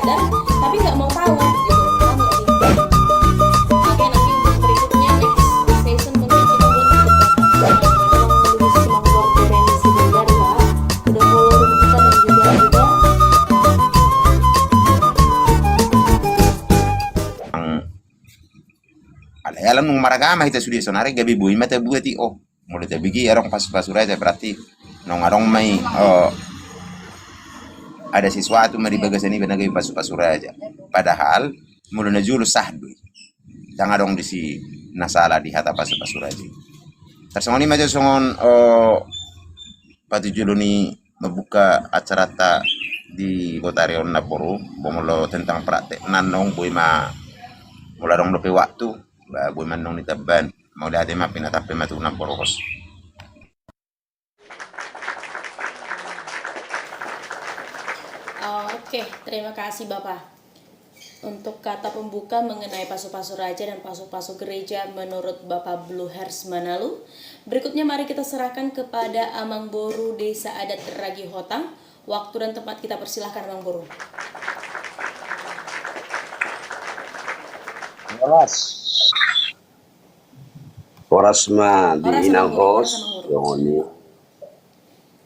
sadar tapi nggak mau tahu gitu. Paham nggak sih? Oke, nanti untuk berikutnya next session mungkin kita buat lebih semangat Renisi Bandar ya. Udah follow kita dan juga ada alam nung maragama hita sudi sonare gabi bui mata buati mulai tabigi arong pas surai berarti nong arong mai ada sesuatu mari bagasani benar gabi pas surai aja padahal mulai najulu sahdu jangan dong disi nasala di hata pas surai aja tersongoni maja songon pati juluni membuka acara di Kota Riau Naporo bomulo tentang praktek nanong bui ma mulai dong dope waktu bui manong ni taban mau lihat ma pinatape matu Naporo kos. Oke, terima kasih Bapak. Untuk kata pembuka mengenai pasu-pasu raja dan pasu-pasu gereja menurut Bapak Blue Hairs Manalu. Berikutnya mari kita serahkan kepada Amang Boru Desa Adat Ragi Hotang. Waktu dan tempat kita persilahkan Amang Boru. Oras ma di inang hos yoni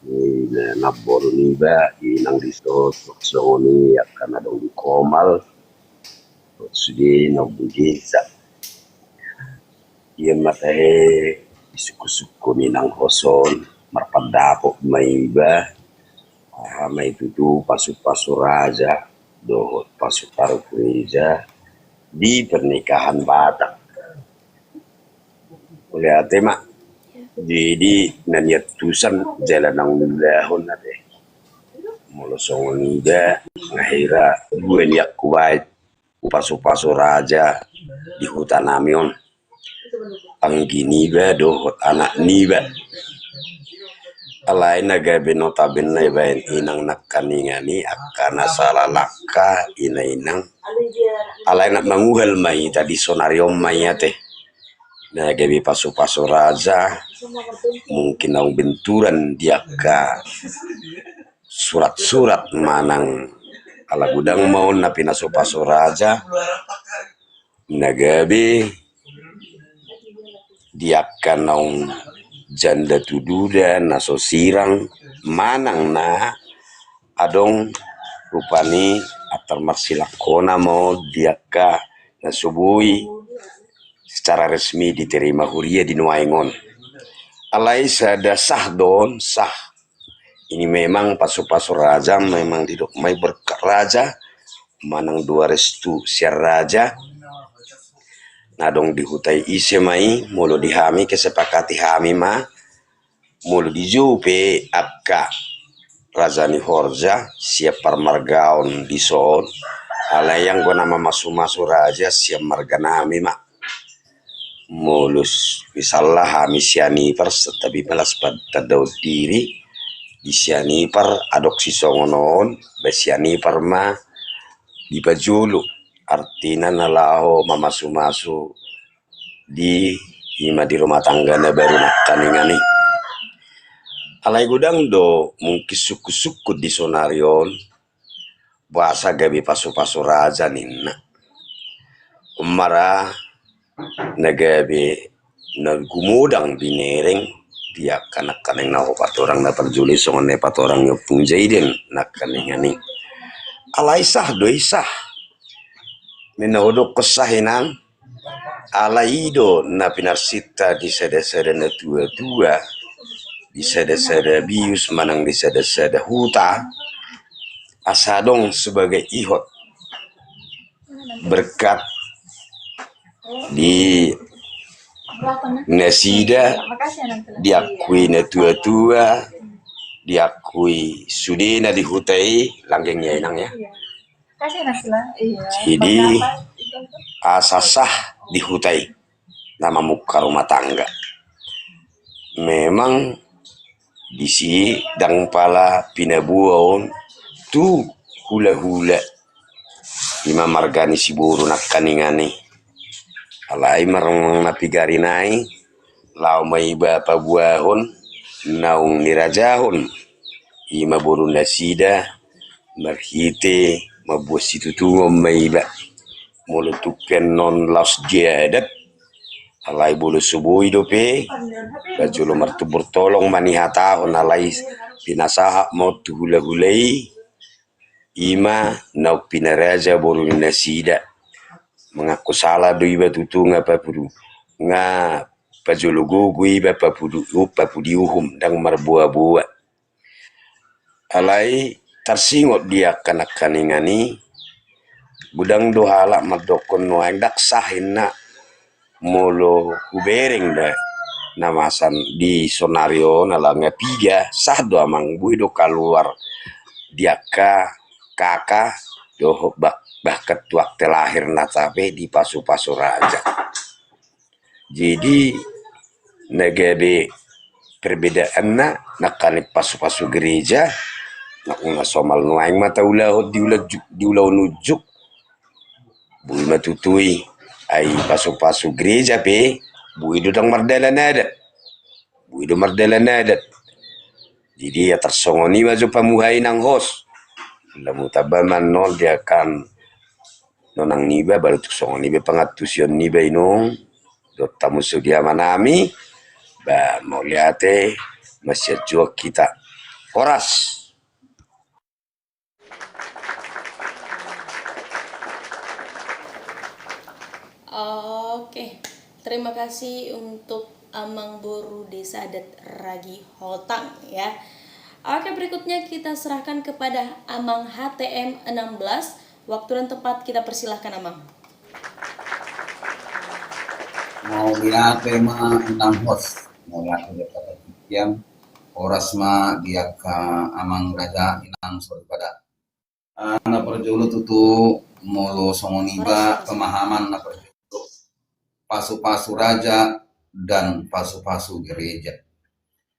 ni nabor ni ba inang disot soni akan ada di komal sudi no bugisa iya matahe isuku-suku minang hoson marpadako may ba may tutu pasu-pasu raja dohot pasu taruh gereja di pernikahan Batak. Oleh tema jadi nanyatusan jalan ang nilahon natin mula songonida ngahira buwan yak kuwait paso-paso raja di hutan namion ang giniba dohot anak niba alay nagabi notabene na ibayan inang nakaningani akana salalaka inainang alay na manguhal may tadi sonaryong mayate na gabi paso-paso raja mungkin ang benturan dia ka surat-surat manang alagudang mau na pinaso-paso raja nagabi dia kanong janda tududa naso sirang manang na adong rupani atar marsilakona mau dia ka nasubui secara resmi diterima huria di Nuaingon. Alai sada sah don sah. Ini memang pasu-pasu raja memang tidak mai berkat raja manang dua restu siar raja. Nadong dihutai ise mai mulu dihami kesepakati hami ma mulu dijupe akka Razani Horja siap parmargaon di son alai yang gua nama masu-masu raja siap marganami ma mulus misalnya hami sianipar tapi melas pada daud diri di sianipar adopsi songonon besianipar ma di bajulu artinya nalaho mamasu-masu di ima di rumah tangga na baru nakaningani alai gudang do mungkin suku-suku di sonarion bahasa gabi pasu-pasu raja ninna umara nagabi nagumudang binereng dia kanak-kaning na patorang na perjuli songon ne patorang yung punjaiden nakaningani alay sah do isah minodok kesahinan alaido na pinarsita di sada-sada na tua-tua di sada-sada bius manang di sada-sada huta asadong sebagai ihot berkat di nasida diakui na tua-tua diakui sudena dihutai langgengnya inang ya jadi asasah dihutai nama muka rumah tangga memang di si dang pala pinabuon tu hula-hula ima margani si buru nakaningani alai marang napigarinai lau mai bapa buahon naung nirajahon ima buru nasida marhite mabuas itu tu may ba mulutuken non laus jadat alay bulu subuhi dope bajulo martu bertolong manihata on alay pinasaha mo tuhula-hulay ima na pinaraja boru nasida mengaku salah do iba tutu nga papudu nga pajulugugu iba papudi uhum dang marbuah-buah alay tersingot dia kanak-kaningani gudang dohala madokon no ang daksahin na molo ubereng da namasan di sonario nalanga piga sahdo amang buido keluar dia kakak doh bahkan waktu lahir natape di pasu-pasu raja jadi negede perbedaan nakani pasu-pasu gereja nakuna somal nuaing mata ulah diulah nujuk bui matutui ay pasu-pasu gereja pe bui dudang mardala nada jadi ya tersongoni maju pamuhay ng host lamu tabaman no dia kan nonang niba baru tersongoni be pangatusion niba inong dot tamu sudia manami ba mau liate masih juak kita horas. Oke, terima kasih untuk Amang Boru Desa Adat Ragi Hotang ya. Oke, berikutnya kita serahkan kepada Amang HTM 16. Waktu dan tempat kita persilahkan Amang. Mau lihat tema 6 host mau lihat yang oras ma dia ke Amang Raja inang sorry pada na perjulu tutu molo songoniba pemahaman na perjulu pasu-pasu raja dan pasu-pasu gereja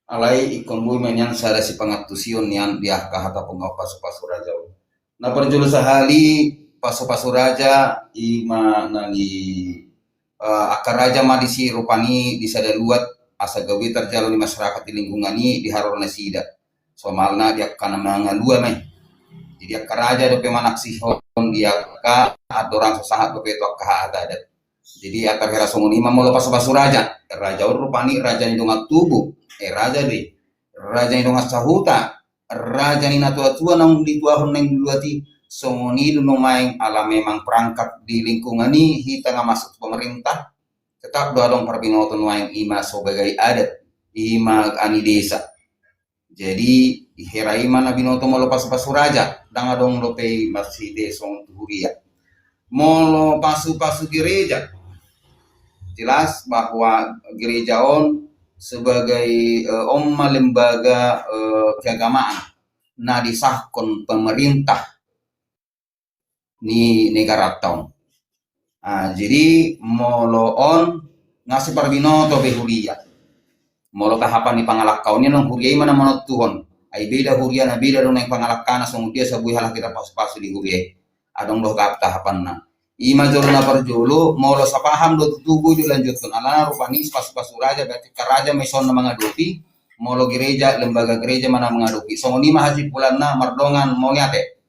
alai ikon bui menyan sada si pangatusion yang dia kahata pengaw pasu-pasu raja na perjulu sahali pasu-pasu raja ima nani akar raja madisi rupani di sada luat asa gawi terjalo di masyarakat di lingkungan ini di harona sida somalna dia kana mangalua mai jadi akar raja dope manaksi hon dia ka adorang sesahat dope to ka adat jadi akar hera songon imam molo pasu-pasu raja rupani raja ni donga tubuh raja ni donga sahuta raja ni natua-tua nang di tua hon nang luati songoni no maing ala memang perangkat di lingkungan ini hita nga masuk pemerintah tetap doa dong perbinoton maing ima sebagai adat ima ani desa jadi hera ima na binoto molo pasu-pasu raja danga dong lope masih desong tuhuria molo pasu-pasu gereja jelas bahwa gereja on sebagai lembaga keagamaan nah disahkon pemerintah ni negara tahun jadi molo on ngasih parbinoto behuria molo tahapan ni pangalakaunya nong huria mana manot tuhon ay beda huria na beda dong yang pangalakana song dia sabuhi halah kita pas-pas di huria adong loh kap tahapan na ima jolo na parjolo molo sapaham do tutugu dilanjutkan alana rupani pas-pasu raja berarti karaja meson na mengadopi molo gereja lembaga gereja mana mengadopi songoni mah haji pulan na mardongan mau nyate.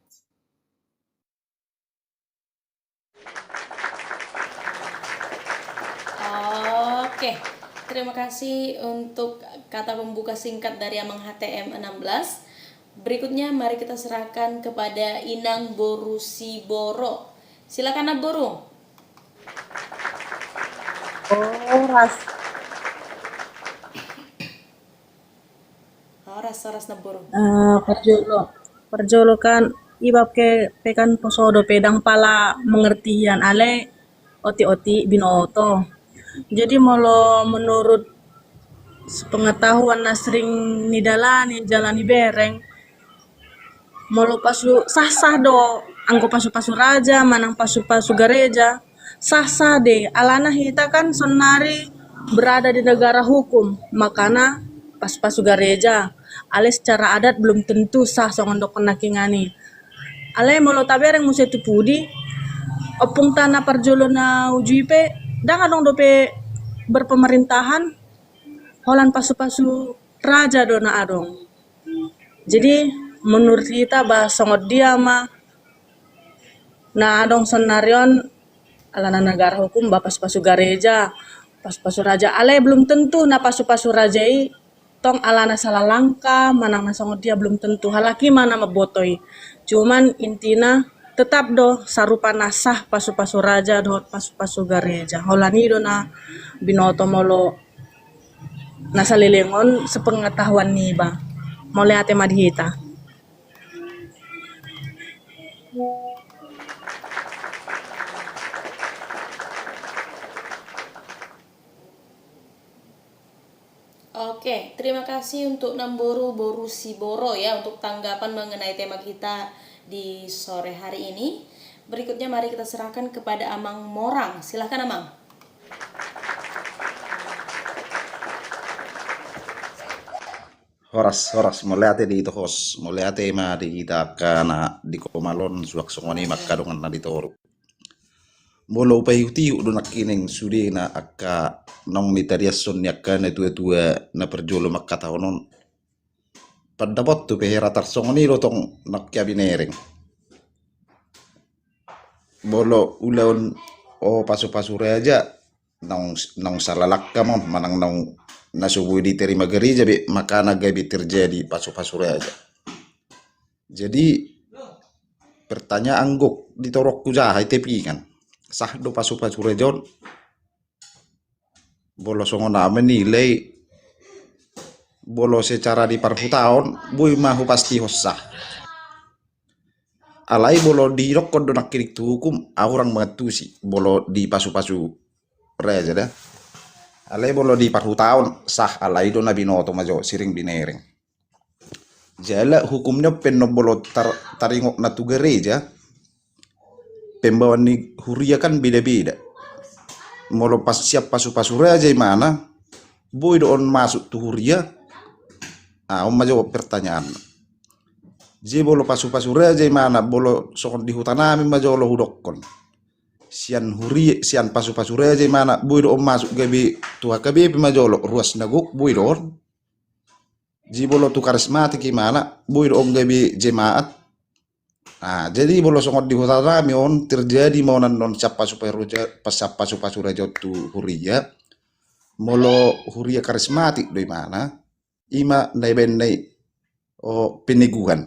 Oke, terima kasih untuk kata pembuka singkat dari Amang HTM 16. Berikutnya mari kita serahkan kepada Inang Boru Siboro. Silakan Naboru. Ras Naboru. Perjolo kan ibab ke pekan posodo pedang pala mengertian ale oti binoto. Jadi molo menurut pengetahuan nasring nidalani jalani bereng molo pasu sah do angko pasu-pasu raja manang pasu-pasu gereja sah de alana hita kan sonari berada di negara hukum makana pasu-pasu gereja ale secara adat belum tentu sah songondok nakingani ale molo tabereng musi tupudi opung tanah parjolo na ujuipe danga dong dope berpemerintahan holan pasu-pasu raja dona adong jadi menurut kita bah songot dia mah Nah, dong sonarion alana negara hukum pasu-pasu gareja, pasu-pasu raja. Ale belum tentu na pasu-pasu rajai tong alana salah langkah, mana nasongo dia belum tentu. Halaki mana mabotoi. Cuman intina tetap do sarupa nasah pasu-pasu raja do pasu-pasu gareja. Holani do na binoto molo nasa lilingon sepengetahuan niba. Mole ate madhita. Oke, terima kasih untuk Namboru Boru Siboro ya untuk tanggapan mengenai tema kita di sore hari ini. Berikutnya mari kita serahkan kepada Amang Morang. Silahkan Amang. Horas moleate di hos moleate ma di ita kana di komalon suak songoni makadongan na ditoru molo upay uti do nakining sudi na akka nong mitariason yakka na tua na perjolo makkataonon padabot tu pehera tarsongoni lo tong nakyabinereng bolo ulaon o pasu-pasu aja nong salalakka mon manang nong nasubuhi diterima gereja be maka gabi terjadi pasu-pasu aja. Jadi pertanyaan gok ditorok kuja hai tepi kan sah do pasu-pasu rejon bolo songo na menilai bolo secara di parhutaon bui mahu pasti hosah alai bolo di rokon do nakirik tu hukum orang mengetusi bolo di pasu-pasu reja dah alai bolo di parhutaon sah alai do na binoto majo siring binereng jala hukumnya penno bolo taringok na tu gereja pembawaan ni huria kan beda-beda molo pas siap pasu-pasu reja mana boy do on masuk tu huria om majo pertanyaan je bolo pasu-pasu reja mana bolo sokon di hutanami majo lo hudokkon sian huri sian pasu-pasu reja mana boy do masuk gabi tuha kabe pemajolo ruas naguk boy do jibolo tu karismatik gimana boy do gabi jemaat jadi bolo songot di hutara on terjadi mau non siapa supaya pasu-pasu reja tu huria molo huria karismatik do mana ima nai benai peneguhan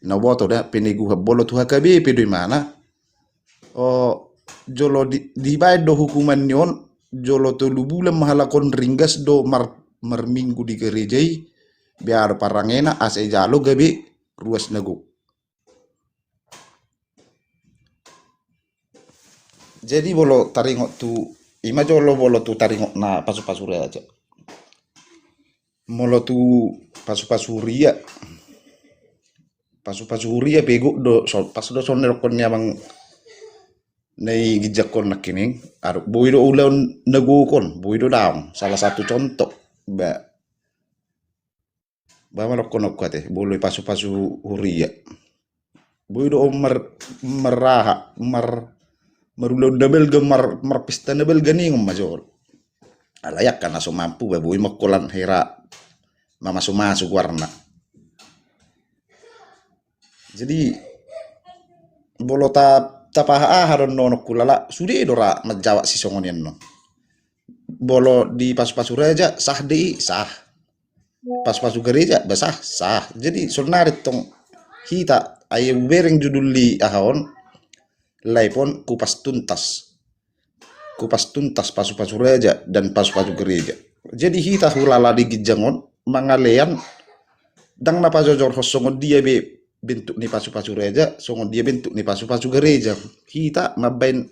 na boto da peneguhan bolo tuha kabe do mana jolo di bayar do hukuman nyon jolo tolu bulan mahalakon ringgas do minggu di gerejai biar parangena ase jalo gabe ruas nagu jadi bolo taringok tu ima jolo bolo tu taringok na pasu-pasu aja molo tu pasu-pasu ria pego do pas do sonerokon nyabang nei gijakon nakining aru boido ulan negukon boido daung salah satu contoh ba marokon okate boleh pasu-pasu huria boido meraha marulon dabel gemar marpista dabel gani major alayak kan aso mampu ba boi makolan hera masuk warna jadi bolo tapaha haron nono kulala sudah dora menjawab si songonian no bolo di pasu-pasu reja sah pasu-pasu gereja basah sah jadi sonarit tong hita aye bereng judul li ahon laipon kupas tuntas pasu-pasu reja dan pasu-pasu gereja jadi hita hulala di gijangon mangalean dang napa jojor hosongon dia be bentuk ni pasu-pasu reja songon dia bentuk ni pasu-pasu gereja kita mabain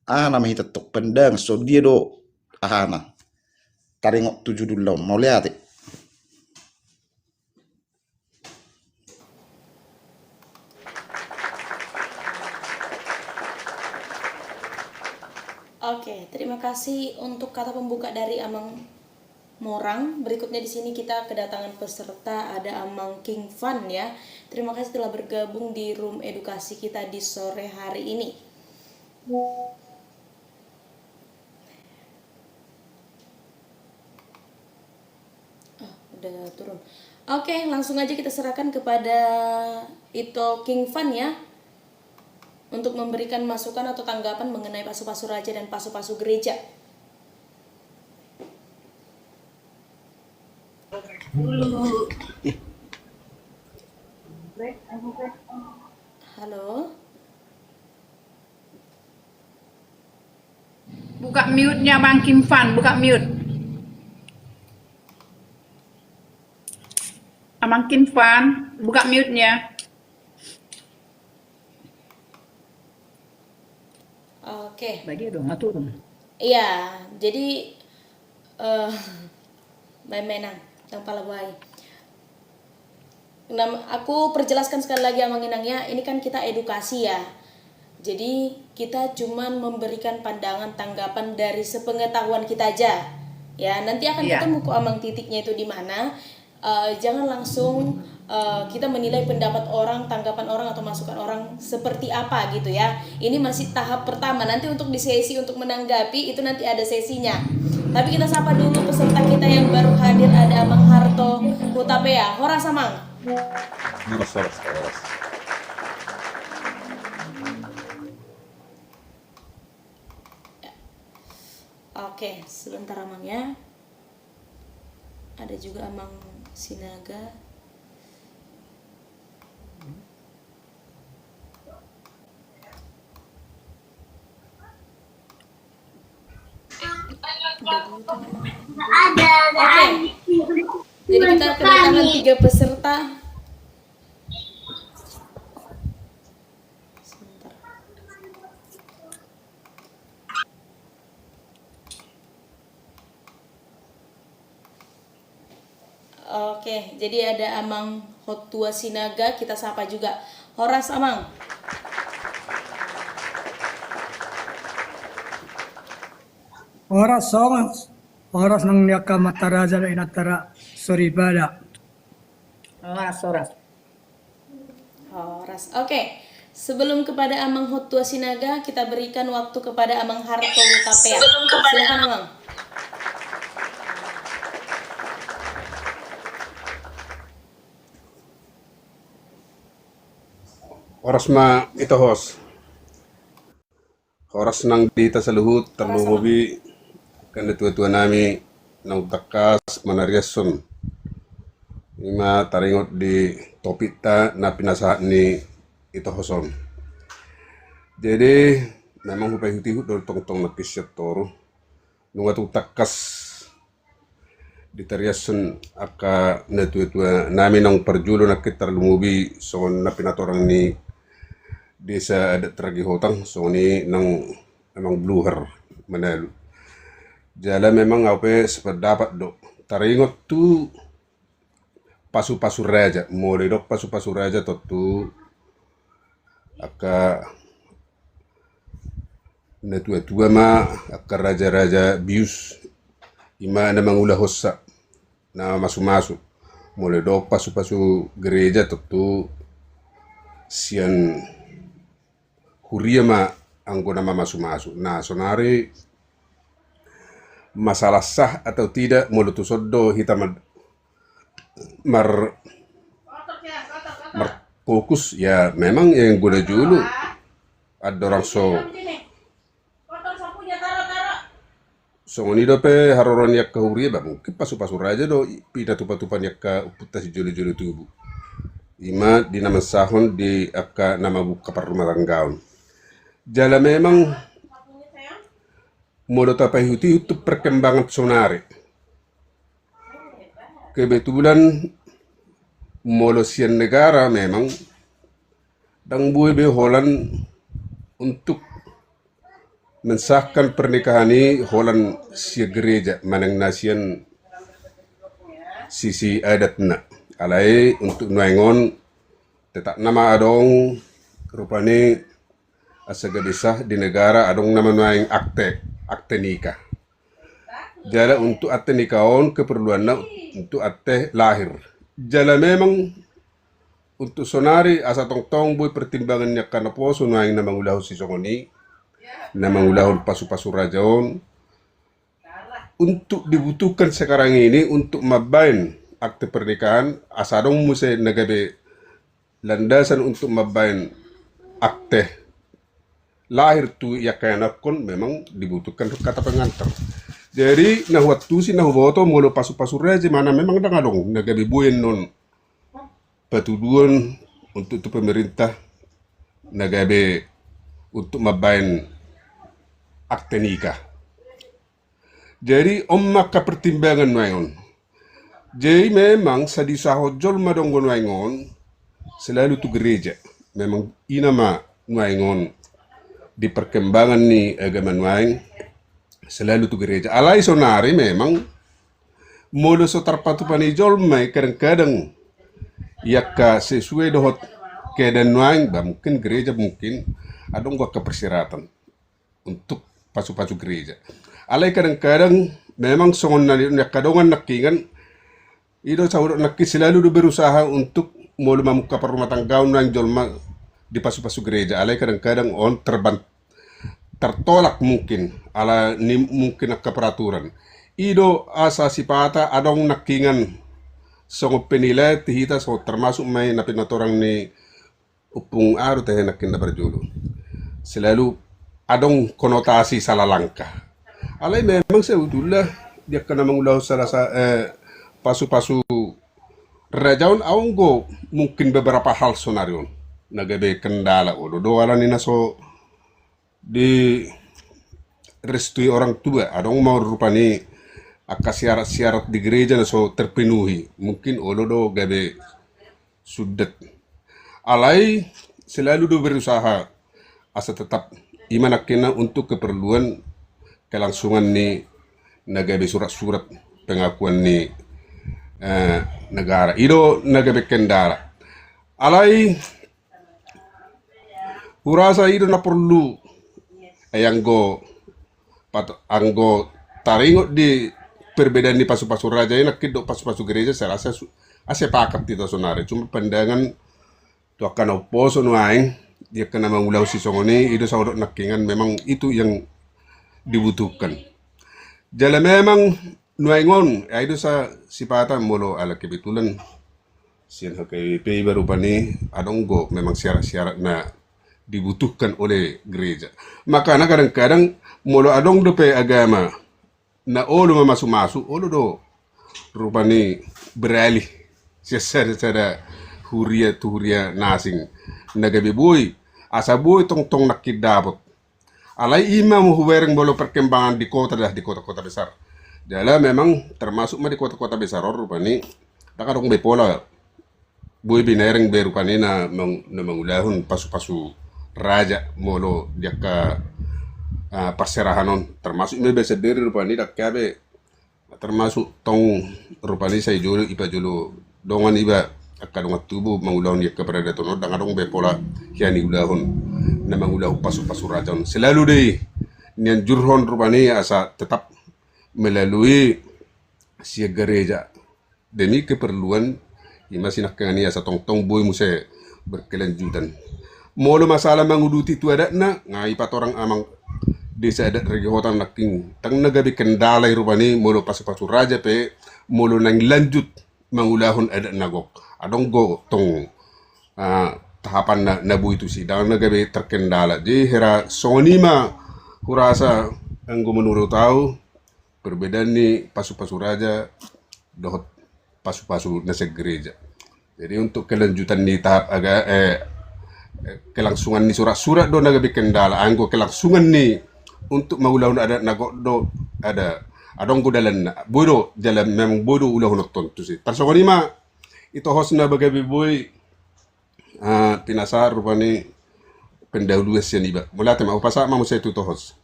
nama hita tok pendang so dia do ahana taringok 7 dulu mau lihat Oke, terima kasih untuk kata pembuka dari Amang Morang. Berikutnya di sini kita kedatangan peserta ada Amang King Fan ya. Terima kasih telah bergabung di room edukasi kita di sore hari ini. Udah turun. Oke, langsung aja kita serahkan kepada Ito King Fan ya. untuk memberikan masukan atau tanggapan mengenai pasu-pasu raja dan pasu-pasu gereja. Halo. Buka mute-nya Bang Kim Fan, buka mute. Bang Kim Fan, buka mute-nya. Oke. Lagi dong, atur. Iya, jadi main-mainan yang pala buai. Aku perjelaskan sekali lagi Amang Inangnya, ini kan kita edukasi ya. Jadi kita cuman memberikan pandangan tanggapan dari sepengetahuan kita aja. Ya, nanti akan Iya. ketemu kok Amang titiknya itu di mana. Jangan langsung kita menilai pendapat orang, tanggapan orang atau masukan orang seperti apa gitu ya. Ini masih tahap pertama. Nanti untuk di sesi untuk menanggapi itu nanti ada sesinya. Tapi kita sapa dulu peserta kita yang baru hadir, ada Amang Harto Hutapea. Horas Amang. Horas. Oke, sebentar Amang ya. Ada juga Amang Sinaga. Oke. Jadi kita kedatangan 3 peserta. Sebentar. Oke, jadi ada Amang Hotua Sinaga, kita sapa juga. Horas Amang. Oras nang niaka mataraja na inatara soribada. Horas. Horas. Oke. Sebelum kepada Amang Hotua Sinaga, kita berikan waktu kepada Amang Harto Hutapea. Silakan Amang. Oras ma ito hos. Oras nang dita sa luhut, taluhobi, kan tua nami nang takas manariason. Ima taringot di topita na pinasahan ni ito hoson. Jadi, memang hupay hutihut dol tong nakisyat toro. Nung atong takas di tariason aka na tua nami nang perjulo na kita lumubi so na pinatorang ni desa adat teragi hotang so ni nang memang bluher manalo jala memang apa sependapat do taringot tu pasu-pasu raja mulai dok pasu-pasu raja tu aka na tua ma aka raja-raja bius ima na mangula hossa na masu-masu mulai dok pasu-pasu gereja tu sian huria ma anggo nama masuk-masuk. Nah, sonari masalah sah atau tidak mulut soddo hitam mar fokus ya memang yang gue dulu ada orang so ini dope haroron yak ke huria ba mungkin pasu-pasu raja do pida tupa-tupan yak ke putas juli-juli tubuh. Ima di nama sahon di akka nama buka per rumah tanggaun. Jala memang modo tapai huti itu perkembangan sonari. Kebetulan modo sian negara memang dang buai be Holland untuk mensahkan pernikahan ini Holland sia gereja manang nasian sisi adatna. Alai untuk nuangon tetap nama adong rupane asaga desah di negara adong nama nuang akte nikah. Jala untuk akte nikaon keperluannya untuk akte lahir. Jala memang untuk sonari asa tong boy pertimbangannya karena poso nuang nama ulahu si songoni nama ulahu pasu-pasu rajaon untuk dibutuhkan sekarang ini untuk mabain akte pernikahan asadong muse nagabe landasan untuk mabain akte lahir tu ya kaya kon memang dibutuhkan kata pengantar. Jadi nah waktu si nah boto mulu pasu-pasu raja mana memang dah ngadong nagabi buin non patuduan untuk tu pemerintah nagabe untuk mabain akte nikah. Jadi maka pertimbangan ngayon. Jadi memang sadi sahojol madonggon ngayon selalu tu gereja. Memang inama ngayon di perkembangan ni agama ngayon selalu tu gereja. Alai sonari memang mulu so tarpatu panijol mai kadang-kadang yakka sesuai dohot keadaan ngayon bah mungkin gereja mungkin adong gua kepersyaratan untuk pasu-pasu gereja. Alai kadang-kadang memang songon na kadongan nakingan ido sahurot nakki selalu berusaha untuk mau mamuka perumah tangga nang jolma di pasu-pasu gereja. Alai kadang-kadang on tertolak mungkin ala ni mungkin ke peraturan. Ido asa sipata adong nakingan songo penilai tihita so termasuk may napinatorang ni upung aro teh nakin na berjulu. Selalu adong konotasi salah langkah. Alay memang sebetulnya dia kena mengulau salah pasu-pasu rajaun aunggo mungkin beberapa hal sonario nagabe kendala ulo doalan ini so di restui orang tua adong mau rupani aka syarat-syarat di gereja na so terpenuhi mungkin ulo do gabe sudet alai selalu do berusaha asa tetap iman kena untuk keperluan kelangsungan ni nagabe surat-surat pengakuan ni negara ido nagabe kendala alai urasa ido na perlu anggo taringot di perbedaan di pasu-pasu raja ini kido pasu-pasu gereja saya rasa ase pakat itu sonare cuma pandangan tu akan oposo nuaing dia kena mengulau si songoni itu saudara nakingan memang itu yang dibutuhkan. Jala memang nuaingon ya itu sa sipata molo ala kebetulan sian HKBP baru pani adonggo memang syarat-syarat na dibutuhkan oleh gereja. Maka kadang-kadang molo adong dope agama na olo masuk-masuk olo do rupani beralih secara huria nasing nagabi boy asa boy tong nakidabot alai ima muhuwereng bolo perkembangan di kota-kota besar. Jala memang termasuk di kota-kota besar rupani takadong bepola boy binereng berupani na mengulahun pasu-pasu raja molo dia ka perserahanon termasuk me sendiri rupani dak kabe termasuk tong rupani saya jolo ipa jolo dongan iba akadong tubuh mengulahun dia kepada datono dangadong bepola hiani ulahun na mengulahu pasu-pasu raja selalu deh nian jurhon rupani asa tetap melalui si gereja demi keperluan masih nak kani asa tong boy muse berkelanjutan. Molo masalah menguduti tu ada na ngai patorang amang desa adat regi hotan naking tang nagabi kendala rupani molo pasu-pasu raja pe molo nang lanjut mangulahon adat nagok adong go tong tahapan na bu itu sih dan nagabi terkendala jadi hera sonima kurasa anggo menurut tahu perbedaan ni pasu-pasu raja dohot pasu-pasu nasa gereja. Jadi untuk kelanjutan di tahap kelangsungan ni surat-surat do nagabi kendala anggo kelangsungan ni untuk maulahun adat nagok do ada adong ko dalan bodo jalan memang bodo ulahun tontu sih tarsongoni ma ito host na bagabi boy pinasar rupani pendahulu sian iba mula tema upasa ma musay tuto host.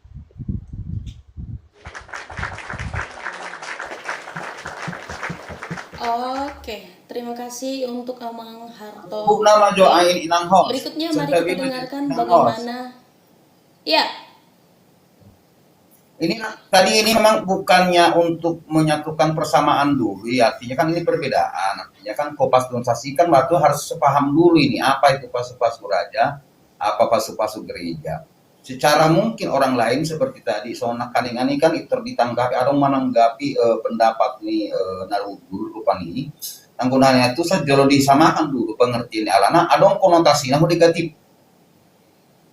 Oke, terima kasih untuk Amang Harto. Nama jo ain inang host. Berikutnya mari kita dengarkan bagaimana. Ya. Ini tadi ini memang bukannya untuk menyatukan persamaan dulu, ya, artinya kan ini perbedaan. Artinya kan Kopas Donsasi kan waktu harus sepaham dulu ini apa itu pasu-pasu raja, apa pasu-pasu gereja. Secara mungkin orang lain seperti tadi sonak kaningan ini kan itu ditanggapi atau menanggapi pendapat nih nalugur rupan ini. Tanggungannya itu saya jolo disamakan dulu pengertian alana adong konotasi namun negatif.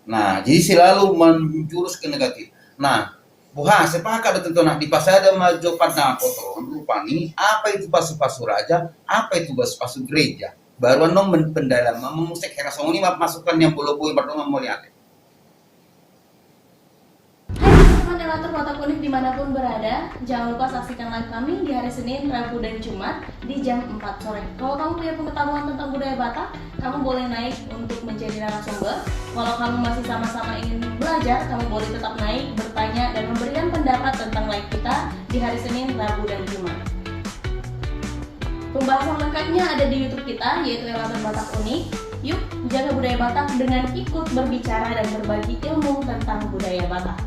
Nah, jadi selalu menjurus ke negatif. Nah, buha sepakat tentu nak di pasada maju pada kotoran rupa ini apa itu pasu-pasu raja, apa itu pasu-pasu gereja. Baru nom pendalaman memusik herasong ini masukan yang boleh berdua mau lihat. Teman-teman relator Watak Unik dimanapun berada, jangan lupa saksikan live kami di hari Senin, Rabu, dan Jumat di jam 4 sore. Kalau kamu punya pengetahuan tentang budaya Batak, kamu boleh naik untuk menjadi narasumber. Kalau kamu masih sama-sama ingin belajar, kamu boleh tetap naik, bertanya, dan memberikan pendapat tentang live kita di hari Senin, Rabu, dan Jumat. Pembahasan lengkapnya ada di YouTube kita, yaitu Relator Batak Unik. Yuk, jaga budaya Batak dengan ikut berbicara dan berbagi ilmu tentang budaya Batak.